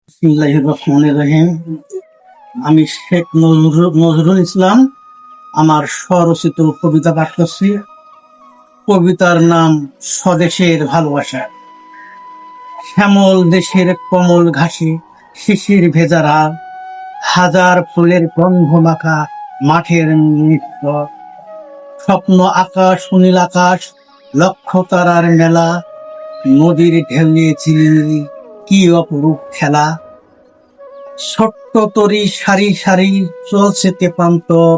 বিসমিল্লাহির রহমানির রহিম। আমি শেখ নজরুল ইসলাম আমার স্বরচিত কবিতা পাঠ করছি। কবিতার নাম স্বদেশের ভালোবাসা। শ্যামল দেশের কমল ঘাসে শিশির ভেজা রাত, হাজার ফুলের গন্ধ মাখা মাঠের নৃত্য, স্বপ্ন আকাশ সুনীল আকাশ, লক্ষ তারার মেলা, নদীর ঢেউয়ে ঝিলিমিলি কি অপরূপ খেলা। ছোট্ট তরি সারি সারি চলছে তেপান্তর,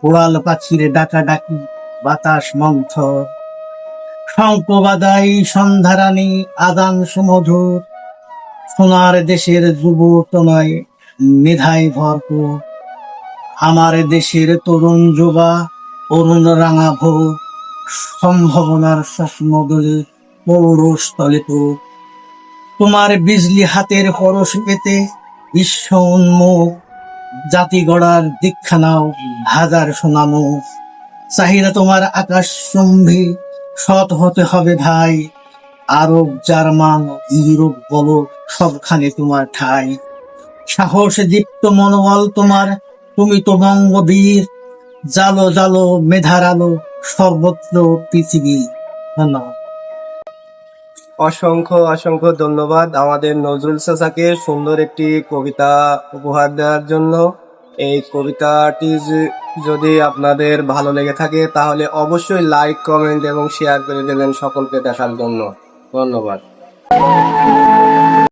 কোরাল পাখির ডাকাডাকি বাতাস মন্থর, শঙ্খ বাদাই সন্ধ্যারানী আদান সুমধুর, সোনার দেশের যুব তোমায় মেধায় ভরপুর। আমার দেশের তরুণ যুবা অরুণ রাঙা ভোর, সম্ভাবনার স্বপ্ন দোলে পৌরস্থলে তো। তোমার বিজলি হাতের পরশ পেতে বিশ্ব উন্মুখ, জাতি গড়ার দীক্ষা নাও হাজার সোনামুখ। চাহিদা তোমার আকাশ চুম্বি, সৎ হতে হবে ভাই, আরব জার্মান ইউরোপ বলো সবখানে তোমার ঠাই। সাহস দীপ্ত মনোবল তোমার, তুমি তো বঙ্গবীর, জালো জালো মেধার আলো সর্বত্র পৃথিবী। ধন্যবাদ। অসংখ্য অসংখ্য ধন্যবাদ আমাদের নজরুল চাচাকে সুন্দর একটি কবিতা উপহার দেওয়ার জন্য। এই কবিতাটি যদি আপনাদের ভালো লেগে থাকে তাহলে অবশ্যই লাইক, কমেন্ট এবং শেয়ার করে দেবেন সকলকে দেখার জন্য। ধন্যবাদ।